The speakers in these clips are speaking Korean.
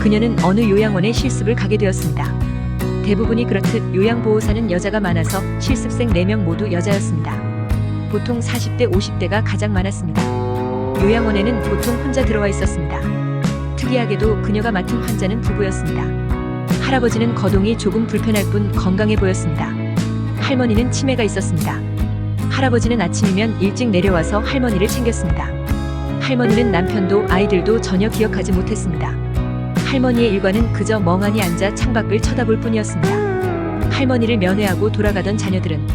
그녀는 어느 요양원에 실습을 가게 되었습니다. 대부분이 그렇듯 요양보호사는 여자가 많아서 실습생 4명 모두 여자였습니다. 보통 40대, 50대가 가장 많았습니다. 요양원에는 보통 혼자 들어와 있었습니다. 특이하게도 그녀가 맡은 환자는 부부였습니다. 할아버지는 거동이 조금 불편할 뿐 건강해 보였습니다. 할머니는 치매가 있었습니다. 할아버지는 아침이면 일찍 내려와서 할머니를 챙겼습니다. 할머니는 남편도 아이들도 전혀 기억하지 못했습니다. 할머니의 일과는 그저 멍하니 앉아 창밖을 쳐다볼 뿐이었습니다. 할머니를 면회하고 돌아가던 자녀들은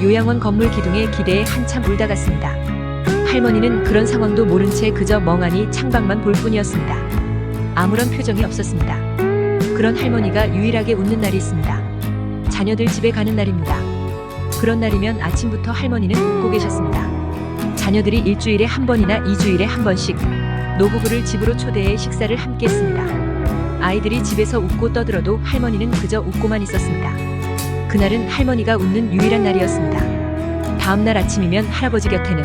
요양원 건물 기둥에 기대에 한참 울다 갔습니다. 할머니는 그런 상황도 모른 채 그저 멍하니 창밖만 볼 뿐이었습니다. 아무런 표정이 없었습니다. 그런 할머니가 유일하게 웃는 날이 있습니다. 자녀들 집에 가는 날입니다. 그런 날이면 아침부터 할머니는 웃고 계셨습니다. 자녀들이 일주일에 한 번이나 2주일에 한 번씩 노부부를 집으로 초대해 식사를 함께 했습니다. 아이들이 집에서 웃고 떠들어도 할머니는 그저 웃고만 있었습니다. 그날은 할머니가 웃는 유일한 날이었습니다. 다음날 아침이면 할아버지 곁에는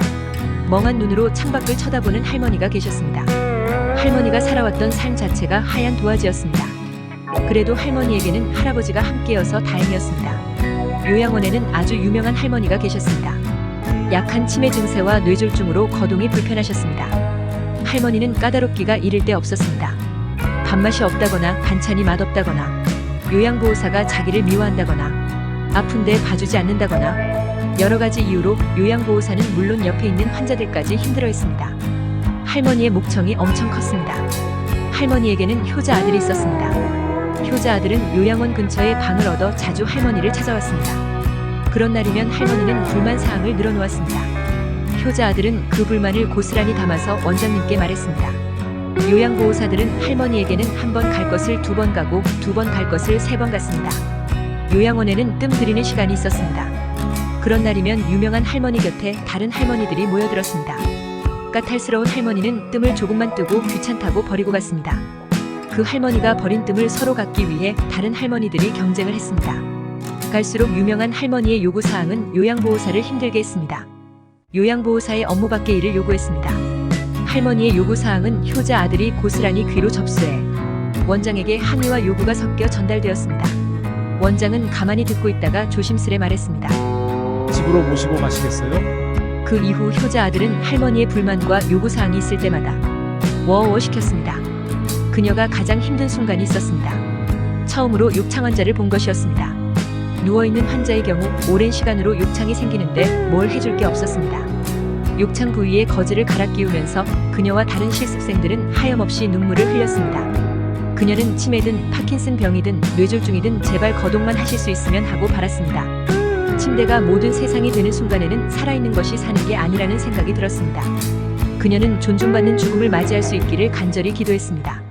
멍한 눈으로 창밖을 쳐다보는 할머니가 계셨습니다. 할머니가 살아왔던 삶 자체가 하얀 도화지였습니다. 그래도 할머니에게는 할아버지가 함께여서 다행이었습니다. 요양원에는 아주 유명한 할머니가 계셨습니다. 약한 치매 증세와 뇌졸중으로 거동이 불편하셨습니다. 할머니는 까다롭기가 이를 데 없었습니다. 밥맛이 없다거나 반찬이 맛없다거나 요양보호사가 자기를 미워한다거나 아픈데 봐주지 않는다거나 여러 가지 이유로 요양보호사는 물론 옆에 있는 환자들까지 힘들어했습니다. 할머니의 목청이 엄청 컸습니다. 할머니에게는 효자 아들이 있었습니다. 효자 아들은 요양원 근처에 방을 얻어 자주 할머니를 찾아왔습니다. 그런 날이면 할머니는 불만사항을 늘어놓았습니다. 효자 아들은 그 불만을 고스란히 담아서 원장님께 말했습니다. 요양보호사들은 할머니에게는 한 번 갈 것을 2번 가고 2번 갈 것을 3번 갔습니다. 요양원에는 뜸 들이는 시간이 있었습니다. 그런 날이면 유명한 할머니 곁에 다른 할머니들이 모여들었습니다. 까탈스러운 할머니는 뜸을 조금만 뜨고 귀찮다고 버리고 갔습니다. 그 할머니가 버린 뜸을 서로 갖기 위해 다른 할머니들이 경쟁을 했습니다. 갈수록 유명한 할머니의 요구사항은 요양보호사를 힘들게 했습니다. 요양보호사의 업무 밖의 일을 요구했습니다. 할머니의 요구사항은 효자 아들이 고스란히 귀로 접수해 원장에게 항의와 요구가 섞여 전달되었습니다. 원장은 가만히 듣고 있다가 조심스레 말했습니다. 집으로 모시고 가시겠어요? 그 이후 효자 아들은 할머니의 불만과 요구사항이 있을 때마다 워워 시켰습니다. 그녀가 가장 힘든 순간이 있었습니다. 처음으로 욕창 환자를 본 것이었습니다. 누워있는 환자의 경우 오랜 시간으로 욕창이 생기는데 뭘 해줄 게 없었습니다. 욕창 부위에 거즈를 갈아 끼우면서 그녀와 다른 실습생들은 하염없이 눈물을 흘렸습니다. 그녀는 치매든 파킨슨 병이든 뇌졸중이든 제발 거동만 하실 수 있으면 하고 바랐습니다. 침대가 모든 세상이 되는 순간에는 살아있는 것이 사는 게 아니라는 생각이 들었습니다. 그녀는 존중받는 죽음을 맞이할 수 있기를 간절히 기도했습니다.